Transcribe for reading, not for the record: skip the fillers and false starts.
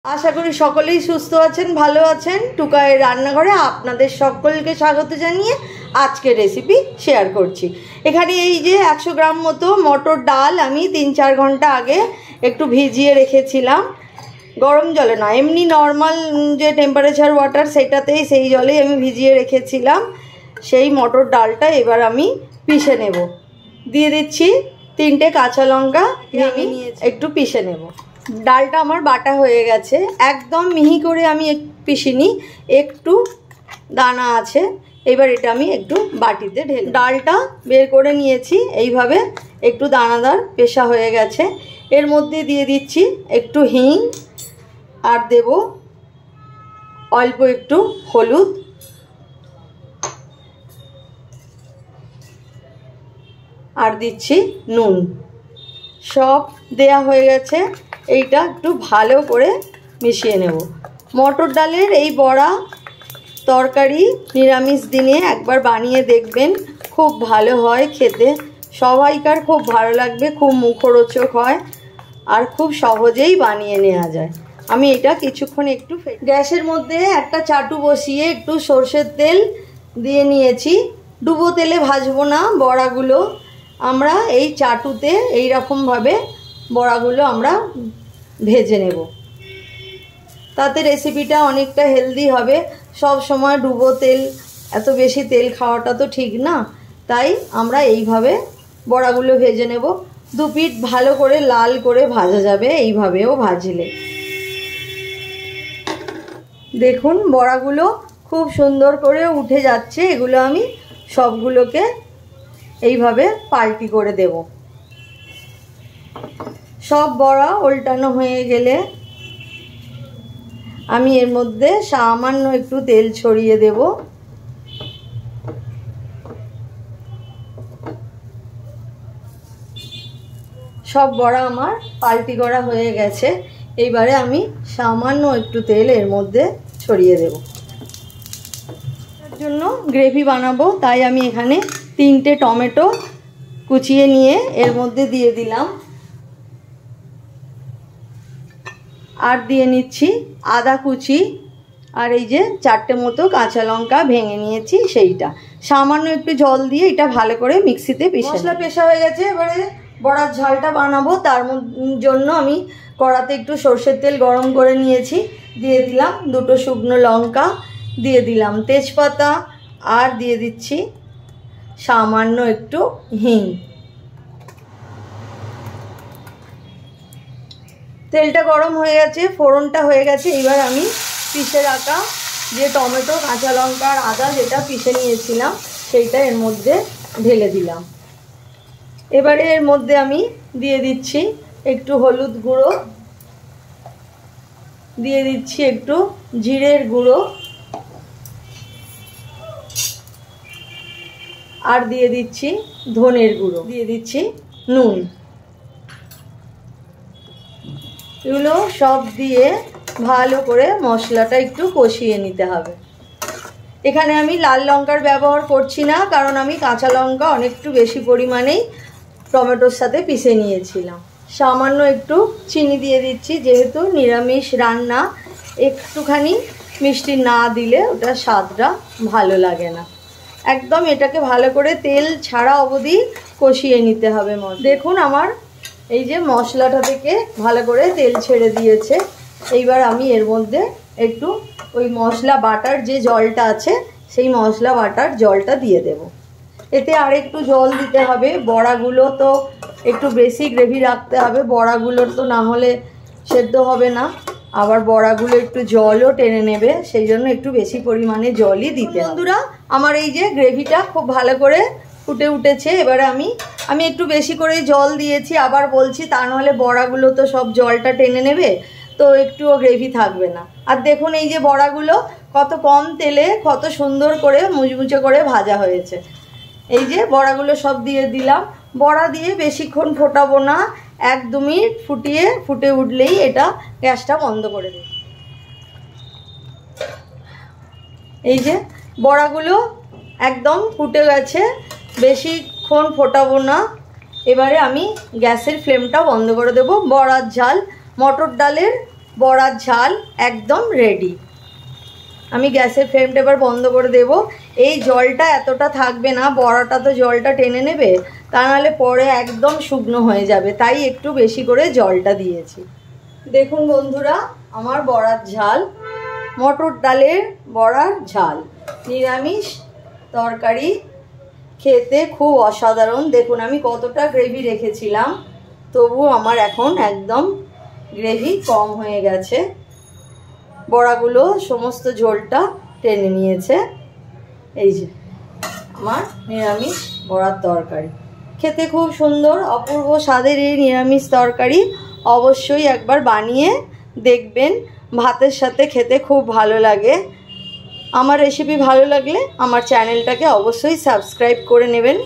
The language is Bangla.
आशा करी सकलेई सुस्थ आछेन भालो आछेन। टुकाइয়ের রান্নাঘরে আপনাদের সকলকে স্বাগত জানিয়ে আজকে রেসিপি শেয়ার করছি। এখানে এই যে 100 গ্রাম মতো মটর ডাল আমি 3-4 ঘন্টা আগে একটু ভিজিয়ে রেখেছিলাম। গরম জলে না, এমনি নরমাল যে টেম্পারেচার ওয়াটার সেটাতেই সেই জলেই আমি ভিজিয়ে রেখেছিলাম। সেই মটর ডালটা এবার আমি পিষে নেব। দিয়ে দিচ্ছি 3টে কাঁচা লঙ্কা, আমি একটু পিষে নেব। ডালটা আমার বাটা হয়ে গেছে, একদম মিহি করে আমি পিষিনি, একটু দানা আছে। এবার এটা আমি একটু বাটিতে ঢেলে ডালটা বের করে নিয়েছি। এইভাবে একটু দানাদার পেশা হয়ে গেছে। এর মধ্যে দিয়ে দিচ্ছি একটু হিং, আর দেব অল্প একটু হলুদ, আর দিচ্ছি নুন। সব দেয়া হয়ে গেছে। এইটা একটু ভালো করে মিশিয়ে নেব। মটর ডালের এই বড়া তরকারি নিরামিষ দিনে একবার বানিয়ে দেখবেন, খুব ভালো হয় খেতে। সবাইকার খুব ভালো লাগবে, খুব মুখরোচক হয়, আর খুব সহজেই বানিয়ে নেওয়া যায়। আমি এটা কিছুক্ষণ একটু গ্যাসের মধ্যে একটা চাটু বসিয়ে একটু সরষের তেল দিয়ে নিয়েছি। ডুবো তেলে ভাজবো না বড়াগুলো, আমরা এই চাটুতে এই রকমভাবে বড়াগুলো আমরা ভেজে নেব। তাতে রেসিপিটা অনেকটা হেলদি হবে। সব সময় ডুবো তেল, এত বেশি তেল খাওয়াটা তো ঠিক না, তাই আমরা এইভাবে বড়াগুলো ভেজে নেব। দু পিঠ ভালো করে লাল করে ভাজা যাবে এইভাবেও ভাজলে। দেখুন বড়াগুলো খুব সুন্দর করে উঠে যাচ্ছে। এগুলো আমি সবগুলোকে এইভাবে পাল্টি করে দেব। সব বড়া উল্টানো হয়ে গেলে আমি এর মধ্যে সামান্য একটু তেল ছড়িয়ে দেব। সব বড়া আমার পাল্টি করা হয়ে গেছে। এইবারে আমি সামান্য একটু তেল এর মধ্যে ছড়িয়ে দেব। তার জন্য গ্রেভি বানাবো, তাই আমি এখানে 3টে টমেটো কুচিয়ে নিয়ে এর মধ্যে দিয়ে দিলাম, আর দিয়ে নিচ্ছি আদা কুচি, আর এই যে 4টে মতো কাঁচা লঙ্কা ভেঙে নিয়েছি সেইটা। সামান্য একটু জল দিয়ে এটা ভালো করে মিক্সিতে পিষে মশলা পেশা হয়ে গেছে। এবারে বড়ার ঝালটা বানাবো, তার জন্য আমি কড়াতে একটু সরষের তেল গরম করে নিয়েছি। দিয়ে দিলাম 2টো শুকনো লঙ্কা, দিয়ে দিলাম তেজপাতা, আর দিয়ে দিচ্ছি সামান্য একটু হিং। তেলটা গরম হয়ে গেছে, ফোড়নটা হয়ে গেছে। এবার আমি পিষে রাখা যে টমেটো, কাঁচা লঙ্কা আর আদা যেটা পিষে নিয়েছিলাম সেইটা এর মধ্যে ঢেলে দিলাম। এবারে এর মধ্যে আমি দিয়ে দিচ্ছি একটু হলুদ গুঁড়ো, দিয়ে দিচ্ছি একটু জিরের গুঁড়ো, আর দিয়ে দিচ্ছি ধনের গুঁড়ো, দিয়ে দিচ্ছি নুন। এগুলো সব দিয়ে ভালো করে মশলাটা একটু কষিয়ে নিতে হবে। এখানে আমি লাল লঙ্কার ব্যবহার করছি না, কারণ আমি কাঁচা লঙ্কা অনেকটু বেশি পরিমাণেই টমেটোর সাথে পিষে নিয়েছিলাম। সামান্য একটু চিনি দিয়ে দিচ্ছি, যেহেতু নিরামিষ রান্না একটুখানি মিষ্টি না দিলে ওটা স্বাদটা ভালো লাগে না। একদম এটাকে ভালো করে তেল ছাড়া অবধি কষিয়ে নিতে হবে। দেখুন আমার এই যে মশলাটা থেকে ভালো করে তেল ছেড়ে দিয়েছে। এইবার আমি এর মধ্যে একটু ওই মশলা বাটার যে জলটা আছে সেই মশলা বাটার জলটা দিয়ে দেব। এতে আর একটু জল দিতে হবে, বড়াগুলো তো একটু বেশি গ্রেভি রাখতে হবে, বড়াগুলোর তো না হলে সেদ্ধ হবে না, আবার বড়াগুলো একটু জলও টেনে নেবে, সেই জন্য একটু বেশি পরিমাণে জলই দিতে হবে। বন্ধুরা আমার এই যে গ্রেভিটা খুব ভালো করে ফুটে উঠেছে। এবারে আমি একটু বেশি করে জল দিয়েছি, আবার বলছি, তা নাহলে বড়াগুলো তো সব জলটা টেনে নেবে, তো একটুও গ্রেভি থাকবে না। আর দেখুন এই যে বড়াগুলো কত কম তেলে কত সুন্দর করে মুচমুচে করে ভাজা হয়েছে। এই যে বড়াগুলো সব দিয়ে দিলাম। বড়া দিয়ে বেশিক্ষণ ফোটাবো না, 1-2 মিনিট ফুটে উঠলেই এটা গ্যাসটা বন্ধ করে দিই। এই যে বড়াগুলো একদম ফুটে গেছে, বেশিক্ষণ ফোটাবো না। এবারে আমি গ্যাসের ফ্লেমটা বন্ধ করে দেব। বড়ার ঝাল মটর ডালের বড়ার ঝাল একদম রেডি। আমি গ্যাসের ফ্লেমটা এবার বন্ধ করে দেব। এই জলটা এতটা থাকবে না, বড়াটা তো জলটা টেনে নেবে, তা নাহলে পরে একদম শুকনো হয়ে যাবে, তাই একটু বেশি করে জলটা দিয়েছি। দেখুন বন্ধুরা, আমার বড়ার ঝাল, মটর ডালের বড়ার ঝাল, নিরামিষ তরকারি, খেতে খুব অসাধারণ। দেখুন আমি কতটা গ্রেভি রেখেছিলাম, তবু আমার এখন একদম গ্রেভি কম হয়ে গেছে। বড়াগুলো সমস্ত ঝোলটা টেনে নিয়েছে। এই যে আমার নিরামিষ বড়ার তরকারি, খেতে খুব সুন্দর অপূর্ব স্বাদের এই নিরামিষ তরকারি অবশ্যই একবার বানিয়ে দেখবেন, ভাতের সাথে খেতে খুব ভালো লাগে। আমার রেসিপি ভালো লাগলে আমার চ্যানেলটাকে অবশ্যই সাবস্ক্রাইব করে নেবেন।